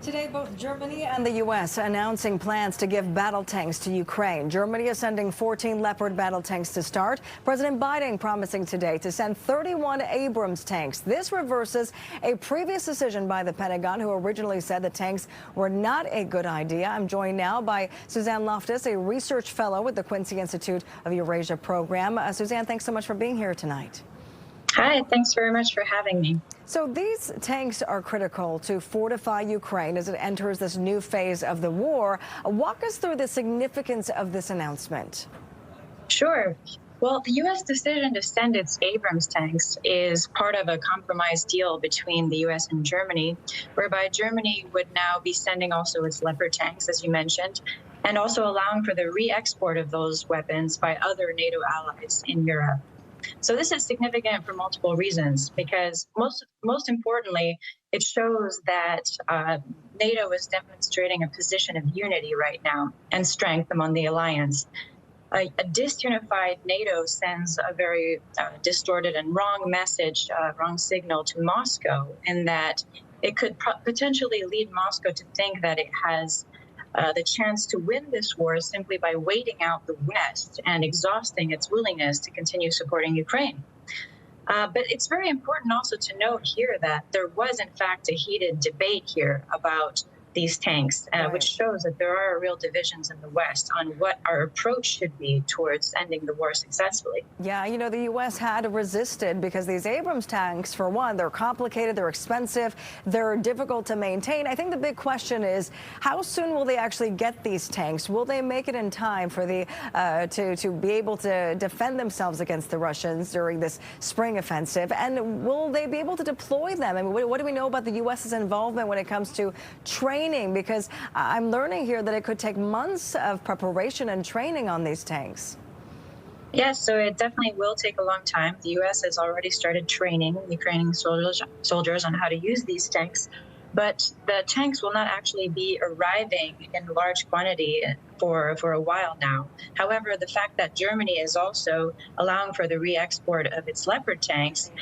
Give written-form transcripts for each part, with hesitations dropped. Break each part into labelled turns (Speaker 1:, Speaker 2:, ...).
Speaker 1: Today, both Germany and the U.S. announcing plans to give battle tanks to Ukraine. Germany is sending 14 Leopard battle tanks to start. President Biden promising today to send 31 Abrams tanks. This reverses a previous decision by the Pentagon, who originally said the tanks were not a good idea. I'm joined now by Suzanne Loftus, a research fellow with the Quincy Institute of Eurasia Program. Suzanne, thanks so much for being here tonight.
Speaker 2: Hi, thanks very much for having me.
Speaker 1: So these tanks are critical to fortify Ukraine as it enters this new phase of the war. Walk us through the significance of this announcement.
Speaker 2: Sure. Well, the U.S. decision to send its Abrams tanks is part of a compromise deal between the U.S. and Germany, whereby Germany would now be sending also its Leopard tanks, as you mentioned, and also allowing for the re-export of those weapons by other NATO allies in Europe. So this is significant for multiple reasons, because most importantly, it shows that NATO is demonstrating a position of unity right now and strength among the alliance. A disunified NATO sends a very distorted and wrong message, wrong signal to Moscow, in that it could potentially lead Moscow to think that it has the chance to win this war simply by waiting out the West and exhausting its willingness to continue supporting Ukraine. But it's very important also to note here that there was, in fact, a heated debate here about these tanks, which shows that there are real divisions in the West on what our approach should be towards ending the war successfully.
Speaker 1: Yeah, you know, the U.S. had resisted because these Abrams tanks, for one, they're complicated, they're expensive, they're difficult to maintain. I think the big question is, how soon will they actually get these tanks? Will they make it in time for the to be able to defend themselves against the Russians during this spring offensive? And will they be able to deploy them? I mean, what do we know about the U.S.'s involvement when it comes to training? Because I'm learning here that it could take months of preparation and training on these tanks.
Speaker 2: Yes, so it definitely will take a long time. The U.S. has already started training Ukrainian soldiers on how to use these tanks, but the tanks will not actually be arriving in large quantity for a while now. However, the fact that Germany is also allowing for the re-export of its Leopard tanks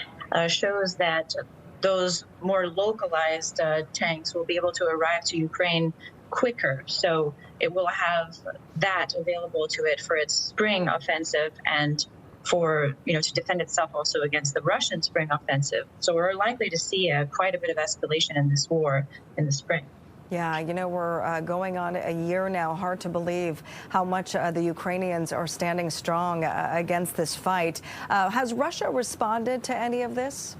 Speaker 2: shows that those more localized tanks will be able to arrive to Ukraine quicker. So it will have that available to it for its spring offensive and for, to defend itself also against the Russian spring offensive. So we're likely to see quite a bit of escalation in this war in the spring.
Speaker 1: Yeah, you know, we're going on a year now. Hard to believe how much the Ukrainians are standing strong against this fight. Has Russia responded to any of this?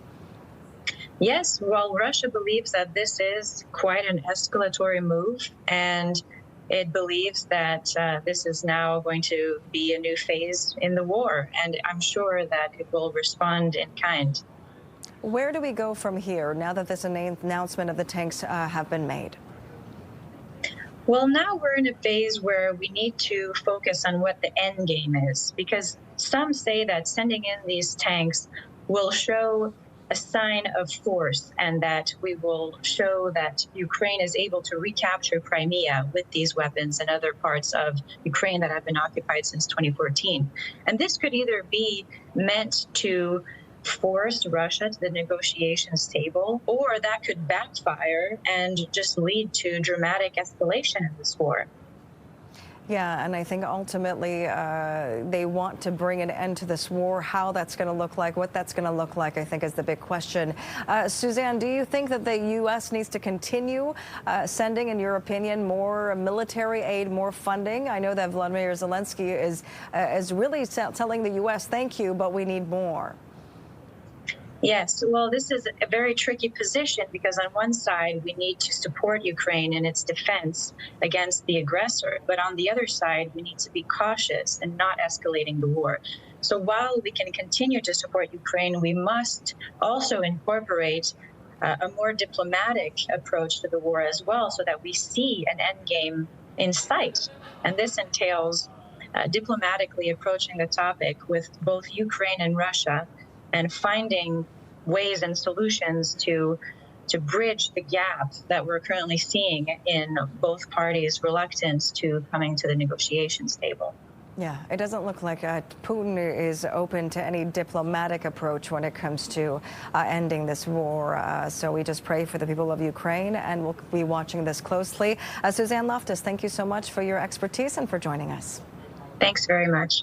Speaker 2: Yes, well, Russia believes that this is quite an escalatory move, and it believes that this is now going to be a new phase in the war, and I'm sure that it will respond in kind.
Speaker 1: Where do we go from here now that this announcement of the tanks have been made?
Speaker 2: Well, now we're in a phase where we need to focus on what the end game is, because some say that sending in these tanks will show a sign of force, and that we will show that Ukraine is able to recapture Crimea with these weapons and other parts of Ukraine that have been occupied since 2014. And this could either be meant to force Russia to the negotiations table, or that could backfire and just lead to dramatic escalation in this war.
Speaker 1: Yeah, and I think ultimately they want to bring an end to this war. How that's going to look like, what that's going to look like, I think is the big question. Suzanne, do you think that the U.S. needs to continue sending, in your opinion, more military aid, more funding? I know that Vladimir Zelensky is really telling the U.S., thank you, but we need more.
Speaker 2: Yes, well, this is a very tricky position, because on one side, we need to support Ukraine in its defense against the aggressor. But on the other side, we need to be cautious and not escalating the war. So while we can continue to support Ukraine, we must also incorporate a more diplomatic approach to the war as well, so that we see an end game in sight. And this entails diplomatically approaching the topic with both Ukraine and Russia, and finding ways and solutions to bridge the gap that we're currently seeing in both parties' reluctance to coming to the negotiations table.
Speaker 1: Yeah, it doesn't look like Putin is open to any diplomatic approach when it comes to ending this war. So we just pray for the people of Ukraine, and we'll be watching this closely. Suzanne Loftus, thank you so much for your expertise and for joining us.
Speaker 2: Thanks very much.